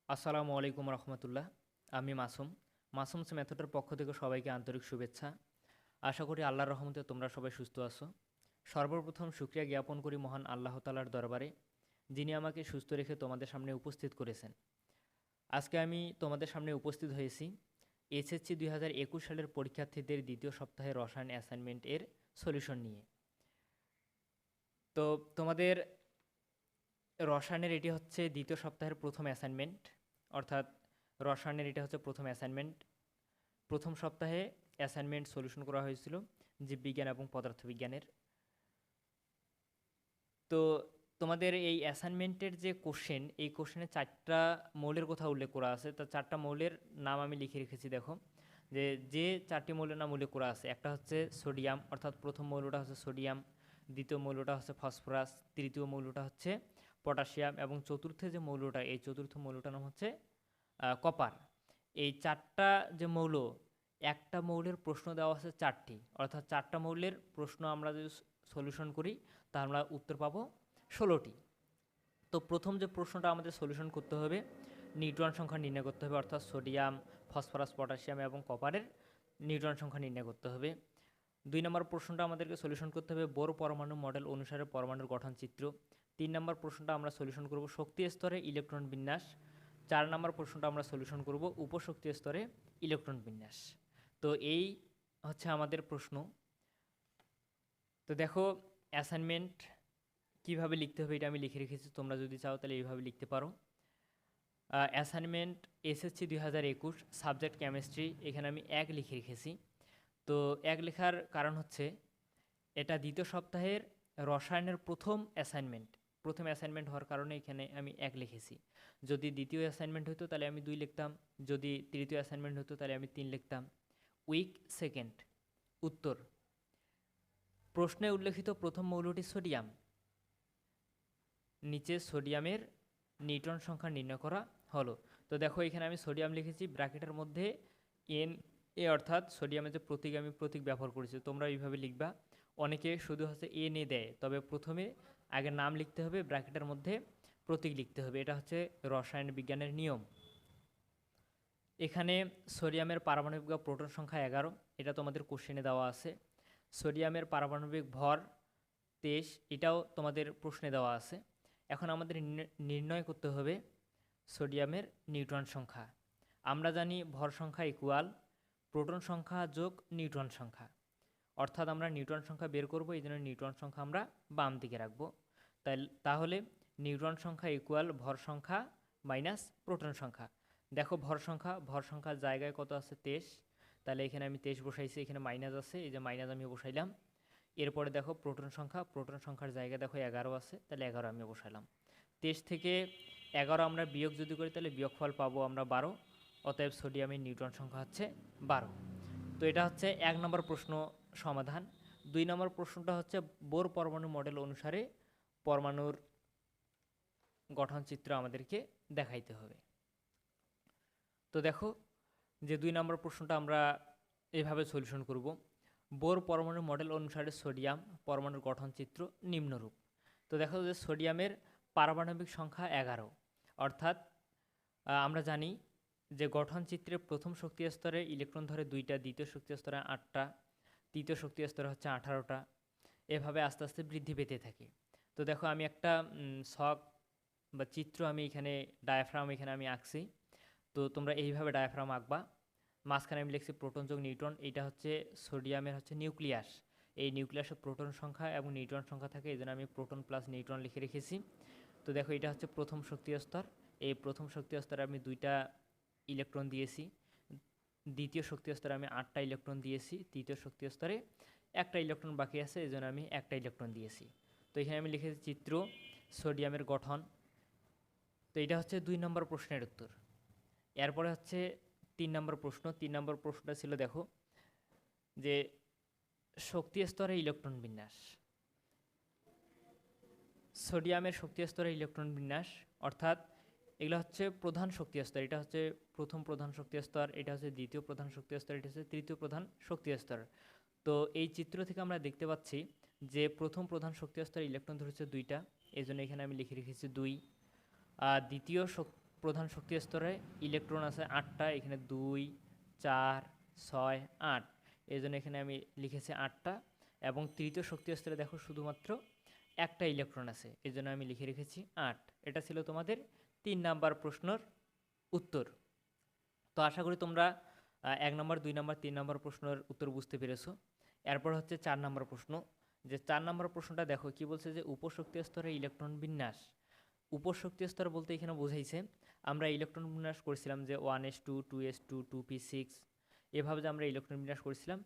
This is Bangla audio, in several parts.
আসসালামু আলাইকুম রহমতুল্লাহ। আমি মাসুমস মেথডের পক্ষ থেকে সবাইকে আন্তরিক শুভেচ্ছা। আশা করি আল্লাহর রহমতে তোমরা সবাই সুস্থ আছো। সর্বপ্রথম শুকরিয়া জ্ঞাপন করি মহান আল্লাহ তাআলার দরবারে, যিনি আমাকে সুস্থ রেখে তোমাদের সামনে উপস্থিত করেছেন। আজকে আমি তোমাদের সামনে উপস্থিত হয়েছি এসএসসি 2021 সালের পরীক্ষার্থীদের দ্বিতীয় সপ্তাহের রসায়ন অ্যাসাইনমেন্ট এর সলিউশন নিয়ে। তো তোমাদের রসায়নের এটি হচ্ছে দ্বিতীয় সপ্তাহের প্রথম অ্যাসাইনমেন্ট, অর্থাৎ রসায়নের এটা হচ্ছে প্রথম অ্যাসাইনমেন্ট। প্রথম সপ্তাহে অ্যাসাইনমেন্ট সলিউশন করা হয়েছিল জীববিজ্ঞান এবং পদার্থবিজ্ঞানের। তো তোমাদের এই অ্যাসাইনমেন্টের যে কোশ্চেন, এই কোশ্চেনে 4টা মৌলের কথা উল্লেখ করা আছে। তা 4টা মৌলের নাম আমি লিখে রেখেছি। দেখো যে 4টি মৌলের নাম উল্লেখ করা আছে, একটা হচ্ছে সোডিয়াম, অর্থাৎ প্রথম মৌলটা হচ্ছে সোডিয়াম, দ্বিতীয় মৌলটা হচ্ছে ফসফরাস, তৃতীয় মৌলটা হচ্ছে পটাশিয়াম এবং চতুর্থ যে মৌলটা, এই চতুর্থ মৌলটার নাম হচ্ছে কপার। এই 4টা যে মৌল, একটা মৌলের প্রশ্ন দেওয়া আছে 4টি, অর্থাৎ 4টা মৌলের প্রশ্ন আমরা যদি সলিউশন করি তা আমরা উত্তর পাবো 16টি। তো প্রথম যে প্রশ্নটা আমাদের সলিউশন করতে হবে, নিউট্রন সংখ্যা নির্ণয় করতে হবে, অর্থাৎ সোডিয়াম, ফসফরাস, পটাশিয়াম এবং কপারের নিউট্রন সংখ্যা নির্ণয় করতে হবে। 2 নম্বর প্রশ্নটা আমাদেরকে সলিউশন করতে হবে বোর পরমাণু মডেল অনুসারে পরমাণুর গঠন চিত্র। 3 নম্বর প্রশ্নটা আমরা সলিউশন করব শক্তি স্তরে ইলেকট্রন বিন্যাস। 4 নম্বর প্রশ্নটা আমরা সলিউশন করব উপশক্তি স্তরে ইলেকট্রন বিন্যাস। তো এই হচ্ছে আমাদের প্রশ্ন। তো দেখো অ্যাসাইনমেন্ট কিভাবে লিখতে হবে এটা আমি লিখে রেখেছি, তোমরা যদি চাও তাহলে এইভাবে লিখতে পারো। অ্যাসাইনমেন্ট এসএসসি 2021 সাবজেক্ট কেমিস্ট্রি, এখানে আমি 1 লিখে রেখেছি। তো 1 লেখার কারণ হচ্ছে এটা দ্বিতীয় সপ্তাহের রসায়নের প্রথম অ্যাসাইনমেন্ট হওয়ার কারণে এখানে আমি 1 লিখেছি। যদি দ্বিতীয় অ্যাসাইনমেন্ট হতো তাহলে আমি 2 লিখতাম, যদি তৃতীয় অ্যাসাইনমেন্ট হতো তাহলে আমি 3 লিখতাম। Week second. উত্তর: প্রশ্নে উল্লেখিত প্রথম মৌলটি সোডিয়াম। নিচে সোডিয়ামের নিউট্রন সংখ্যা নির্ণয় করা হলো। তো দেখো এখানে আমি সোডিয়াম লিখেছি ব্র্যাকেটের মধ্যে এন এ, অর্থাৎ সোডিয়ামের যে প্রতীক আমি প্রতীক ব্যবহার করেছি, তোমরা এইভাবে লিখবা। অনেকে শুধু হচ্ছে এন এ দেয়, তবে প্রথমে আগে নাম লিখতে হবে, ব্র্যাকেটের মধ্যে প্রতীক লিখতে হবে। এটা হচ্ছে রসায়ন বিজ্ঞানের নিয়ম। এখানে সোডিয়ামের পারমাণবিক প্রোটন সংখ্যা 11, এটা তোমাদের কোশ্চেনে দেওয়া আছে। সোডিয়ামের পারমাণবিক ভর 23, এটাও তোমাদের প্রশ্নে দেওয়া আছে। এখন আমাদের নির্ণয় করতে হবে সোডিয়ামের নিউট্রন সংখ্যা। আমরা জানি ভর সংখ্যা ইকুয়াল প্রোটন সংখ্যা যোগ নিউট্রন সংখ্যা, অর্থাৎ আমরা নিউট্রন সংখ্যা বের করব, এই জন্য নিউট্রন সংখ্যা আমরা বাম দিকে রাখব। তাহলে নিউট্রন সংখ্যা ইকুয়াল ভর সংখ্যা মাইনাস প্রোটন সংখ্যা। দেখো ভর সংখ্যার জায়গায় কত আছে 23, তাহলে এখানে আমি 23 বসাইছি, এখানে মাইনাস আছে, এই যে মাইনাস আমি বসাইলাম। এরপরে দেখো প্রোটন সংখ্যার জায়গায় দেখো 11 আছে, তাহলে 11 আমি বসালাম। 23 থেকে 11 আমরা বিয়োগ যদি করি তাহলে বিয়োগফল পাবো আমরা 12, অতএব সোডিয়ামের নিউট্রন সংখ্যা হচ্ছে 12। তো এটা হচ্ছে 1 নম্বর প্রশ্ন সমাধান। 2 নম্বর প্রশ্নটা হচ্ছে বোর পরমাণু মডেল অনুসারে পরমাণুর গঠন চিত্র আমাদেরকে দেখাইতে হবে। তো দেখো যে 2 নম্বর প্রশ্নটা আমরা এইভাবে সলিউশন করব। বোর পরমাণু মডেল অনুসারে সোডিয়াম পরমাণুর গঠন চিত্র নিম্নরূপ। তো দেখো যে সোডিয়ামের পারমাণবিক সংখ্যা 11, অর্থাৎ আমরা জানি যে গঠন চিত্রে প্রথম শক্তি স্তরে ইলেকট্রন ধরে 2টা, দ্বিতীয় শক্তি স্তরে 8টা, তৃতীয় শক্তি স্তরে হচ্ছে 18টা, এভাবে আস্তে আস্তে বৃদ্ধি পেতে থাকে। তো দেখো আমি একটা ছক বা চিত্র আমি এখানে ডায়াফ্রাম এখানে আমি আঁকছি। তো তোমরা এইভাবে ডায়াফ্রাম আঁকবা। মাঝখানে আমি লিখছি প্রোটন যোগ নিউট্রন, এইটা হচ্ছে সোডিয়ামের হচ্ছে নিউক্লিয়াস। এই নিউক্লিয়াসে প্রোটন সংখ্যা এবং নিউট্রন সংখ্যা থাকে, এই জন্য আমি প্রোটন প্লাস নিউট্রন লিখে রেখেছি। তো দেখো এটা হচ্ছে প্রথম শক্তি স্তর, এই প্রথম শক্তি স্তরে আমি 2টা ইলেকট্রন দিয়েছি, দ্বিতীয় শক্তি স্তরে আমি 8টা ইলেকট্রন দিয়েছি, তৃতীয় শক্তি স্তরে 1টা ইলেকট্রন বাকি আছে, এই জন্য আমি 1টা ইলেকট্রন দিয়েছি। তো এখানে আমি লিখেছি চিত্র সোডিয়ামের গঠন। তো এটা হচ্ছে 2 নম্বর প্রশ্নের উত্তর। এরপরে হচ্ছে 3 নম্বর প্রশ্ন। 3 নম্বর প্রশ্নটা ছিল দেখো যে শক্তি স্তরে ইলেকট্রন বিন্যাস। সোডিয়ামের শক্তি স্তরে ইলেকট্রন বিন্যাস, অর্থাৎ এগুলো হচ্ছে প্রধান শক্তি স্তর, এটা হচ্ছে প্রথম প্রধান শক্তি স্তর, এটা হচ্ছে দ্বিতীয় প্রধান শক্তি স্তর, এটা হচ্ছে তৃতীয় প্রধান শক্তি স্তর। তো এই চিত্র থেকে আমরা দেখতে পাচ্ছি যে প্রথম প্রধান শক্তি স্তরে ইলেকট্রন ধরেছে 2টা, এই জন্য এখানে আমি লিখে রেখেছি 2। দ্বিতীয় প্রধান শক্তি স্তরে ইলেকট্রন আছে 8টা, এখানে 2, 4, 6, 8, এই জন্য এখানে আমি লিখেছি 8টা। এবং তৃতীয় শক্তি স্তরে দেখো শুধুমাত্র একটা ইলেকট্রন আছে, এই জন্য আমি লিখে রেখেছি 8। এটা ছিল তোমাদের 3 নাম্বার প্রশ্নের উত্তর। তো আশা করি তোমরা 1 নম্বর, 2 নম্বর, 3 নম্বর প্রশ্নের উত্তর বুঝতে পেরেছো। এরপর হচ্ছে 4 নম্বর প্রশ্ন। যে 4 নম্বর প্রশ্নটা দেখো কি বলছে, যে উপশক্তি স্তরে ইলেকট্রন বিন্যাস। উপশক্তি স্তর বলতে এখানে বোঝাইছে আমরা ইলেকট্রন বিন্যাস করেছিলাম যে 1s2, 2s2, 2p6, এভাবে যে আমরা ইলেকট্রন বিন্যাস করেছিলাম।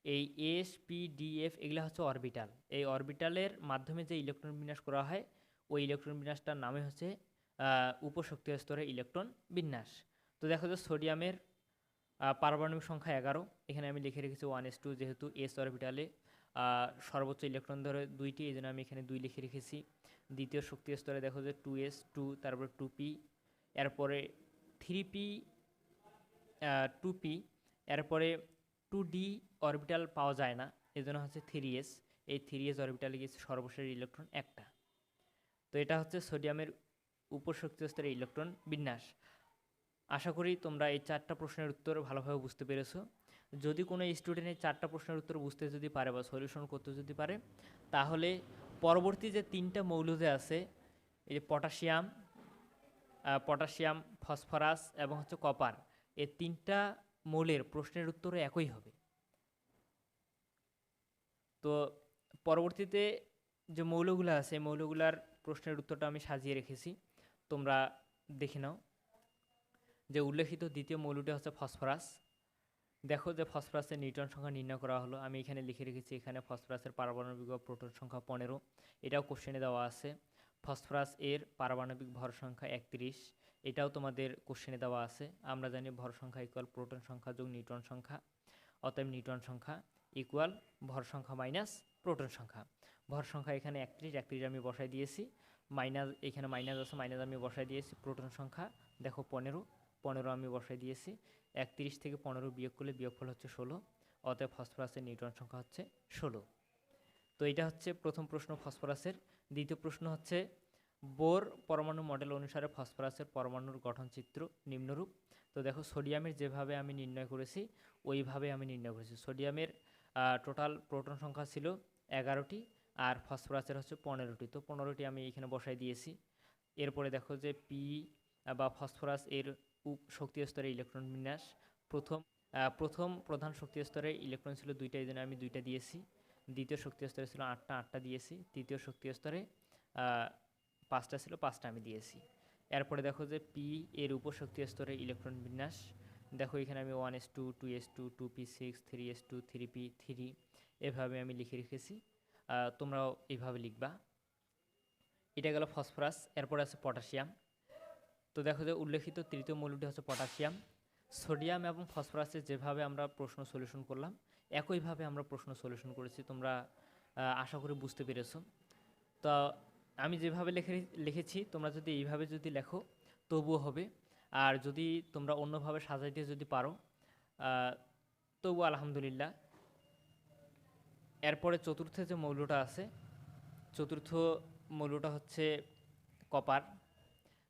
এই এস, পি, ডি, এফ এগুলো হচ্ছে অরবিটাল। এই অরবিটালের মাধ্যমে যে ইলেকট্রন বিন্যাস করা হয়, ওই ইলেকট্রন বিন্যাসটার নামে হচ্ছে উপশক্তি স্তরে ইলেকট্রন বিন্যাস। তো দেখো যে সোডিয়ামের পারমাণবিক সংখ্যা 11, এখানে আমি লিখে রেখেছি 1s2, যেহেতু এস অরবিটালে সর্বোচ্চ ইলেকট্রন ধরে 2টি, এই জন্য আমি এখানে 2 লিখে রেখেছি। দ্বিতীয় শক্তি স্তরে দেখো যে 2s2, তারপরে 2p, এরপরে 3p, 2p, এরপরে 2d অরবিটাল পাওয়া যায় না, এই জন্য হচ্ছে 3s। এই 3s অরবিটালে গিয়েছে সর্বশেষ ইলেকট্রন একটা। তো এটা হচ্ছে সোডিয়ামের উপশক্তি স্তরে ইলেকট্রন বিন্যাস। আশা করি তোমরা এই 4টা প্রশ্নের উত্তর ভালোভাবে বুঝতে পেরেছো। যদি কোনো স্টুডেন্ট এই 4টা প্রশ্নের উত্তর বুঝতে যদি পারে বা সলিউশন করতে যদি পারে, তাহলে পরবর্তী যে 3টা মৌল যে আছে, এই যে পটাশিয়াম, ফসফরাস এবং হচ্ছে কপার, এই 3টা মৌলের প্রশ্নের উত্তরও একই হবে। তো পরবর্তীতে যে মৌলগুলো আছে, মৌলগুলার প্রশ্নের উত্তরটা আমি সাজিয়ে রেখেছি, তোমরা দেখে নাও। যে উল্লেখিত দ্বিতীয় মৌলটি হচ্ছে ফসফরাস। দেখো যে ফসফরাসের নিউট্রন সংখ্যা নির্ণয় করা হলো, আমি এখানে লিখে রেখেছি। এখানে ফসফরাসের পারমাণবিক প্রোটন সংখ্যা 15, এটাও কোশ্চেনে দেওয়া আছে। ফসফরাস এর পারমাণবিক ভর সংখ্যা 31, এটাও তোমাদের কোশ্চেনে দেওয়া আছে। আমরা জানি ভর সংখ্যা ইকুয়াল প্রোটন সংখ্যা যোগ নিউট্রন সংখ্যা, অতএব নিউট্রন সংখ্যা ইকুয়াল ভর সংখ্যা মাইনাস প্রোটন সংখ্যা। ভর সংখ্যা এখানে 31 আমি বসাই দিয়েছি, মাইনাস এখানে মাইনাস আছে, মাইনাস আমি বসাই দিয়েছি। প্রোটন সংখ্যা দেখো 15 আমি বসাই দিয়েছি। 31 থেকে 15 বিয়োগ করলে বিয়োগফল হচ্ছে 16, অতএব ফসফরাসের নিউট্রন সংখ্যা হচ্ছে 16। তো এটা হচ্ছে প্রথম প্রশ্ন ফসফরাসের। দ্বিতীয় প্রশ্ন হচ্ছে বোর পরমাণু মডেল অনুসারে ফসফরাসের পরমাণুর গঠন চিত্র নিম্নরূপ। তো দেখো সোডিয়ামের যেভাবে আমি নির্ণয় করেছি ওইভাবে আমি নির্ণয় করেছি। সোডিয়ামের টোটাল প্রোটন সংখ্যা ছিল 11টি, আর ফসফরাসের হচ্ছে 15টি। তো 15টি আমি এখানে বসাই দিয়েছি। এরপরে দেখো যে পি বা ফসফরাস এর শক্তি স্তরে ইলেকট্রন বিন্যাস। প্রথম প্রধান শক্তি স্তরে ইলেকট্রন ছিল 2টা, এই জন্য আমি 2টা দিয়েছি। দ্বিতীয় শক্তি স্তরে ছিল 8টা দিয়েছি। তৃতীয় শক্তি স্তরে 5টা ছিল, 5টা আমি দিয়েছি। এরপরে দেখো যে পি এর উপশক্তি স্তরে ইলেকট্রন বিন্যাস। দেখো এখানে আমি 1s2, 2s2, 2p6, 3s2, 3p3 এভাবে আমি লিখে রেখেছি। তোমরাও এইভাবে লিখবা। এটা গেল ফসফরাস। এরপরে আছে পটাশিয়াম। তো দেখো যে উল্লেখিত তৃতীয় মৌলটি হচ্ছে পটাশিয়াম। সোডিয়াম এবং ফসফরাসের যেভাবে আমরা প্রশ্ন সলিউশন করলাম, একইভাবে আমরা প্রশ্ন সলিউশন করেছি। তোমরা আশা করি বুঝতে পেরেছো। তো আমি যেভাবে লিখেছি তোমরা যদি এইভাবে যদি লেখো তবুও হবে, আর যদি তোমরা অন্যভাবে সাজাইতে যদি পারো তবু আলহামদুলিল্লাহ। এরপরে চতুর্থ যে মৌলটা আছে, চতুর্থ মৌলটা হচ্ছে কপার।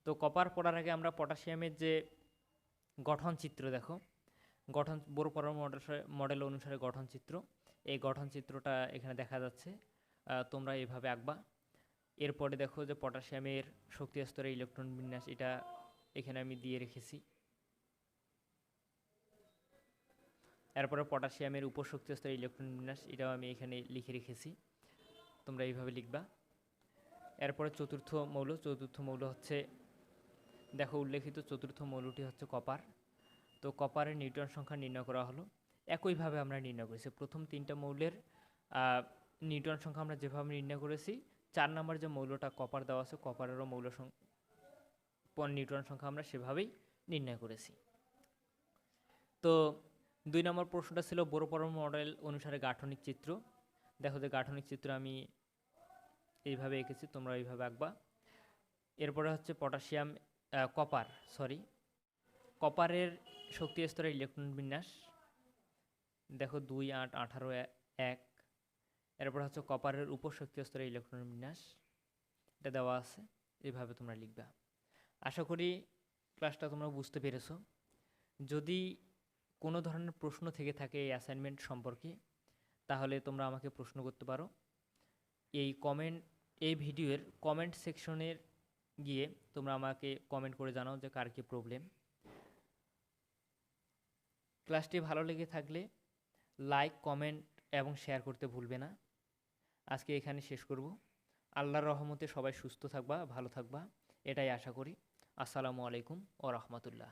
তো কপার পড়ার আগে আমরা পটাশিয়ামের যে গঠন চিত্র দেখো, বোর পরমাণু মডেল অনুসারে গঠন চিত্র, এই গঠন চিত্রটা এখানে দেখা যাচ্ছে, তোমরা এইভাবে আঁকবা। এরপরে দেখো যে পটাশিয়ামের শক্তি স্তরে ইলেকট্রন বিন্যাস, এটা এখানে আমি দিয়ে রেখেছি। এরপরে পটাশিয়ামের উপশক্তি স্তরে ইলেকট্রন বিন্যাস, এটাও আমি এখানে লিখে রেখেছি। তোমরা এইভাবে লিখবা। এরপরে চতুর্থ মৌল হচ্ছে, দেখো উল্লেখিত চতুর্থ মৌলটি হচ্ছে কপার। তো কপারের নিউট্রন সংখ্যা নির্ণয় করা হলো, একইভাবে আমরা নির্ণয় করেছি। প্রথম 3টা মৌলের নিউট্রন সংখ্যা আমরা যেভাবে নির্ণয় করেছি, 4 নম্বর যে মৌলটা কপার দেওয়া আছে, কপারেরও নিউট্রন সংখ্যা আমরা সেভাবেই নির্ণয় করেছি। তো 2 নম্বর প্রশ্নটা ছিল বোর পরমাণু মডেল অনুসারে গাঠনিক চিত্র। দেখো যে গাঠনিক চিত্র আমি এইভাবে এঁকেছি, তোমরা এইভাবে আঁকবা। এরপরে হচ্ছে কপারের শক্তি স্তরে ইলেকট্রন বিন্যাস। দেখো 2, 8, 18, 1। এরপর হচ্ছে কপারের উপশক্তি স্তরে ইলেকট্রন বিন্যাস, এটা দেওয়া আছে, এইভাবে তোমরা লিখবা। আশা করি ক্লাসটা তোমরা বুঝতে পেরেছো। যদি কোনো ধরনের প্রশ্ন থেকে থাকে এই অ্যাসাইনমেন্ট সম্পর্কে, তাহলে তোমরা আমাকে প্রশ্ন করতে পারো। এই ভিডিওর কমেন্ট সেকশনের গিয়ে তোমরা আমাকে কমেন্ট করে জানাও যে কার কী প্রবলেম। ক্লাসটি ভালো লেগে থাকলে লাইক, কমেন্ট এবং শেয়ার করতে ভুলবে না। আজকে এখানে শেষ করব। আল্লাহর রহমতে সবাই সুস্থ থাকবা, ভালো থাকবা, এটাই আশা করি। আসসালামু আলাইকুম ওয়া রাহমাতুল্লাহ।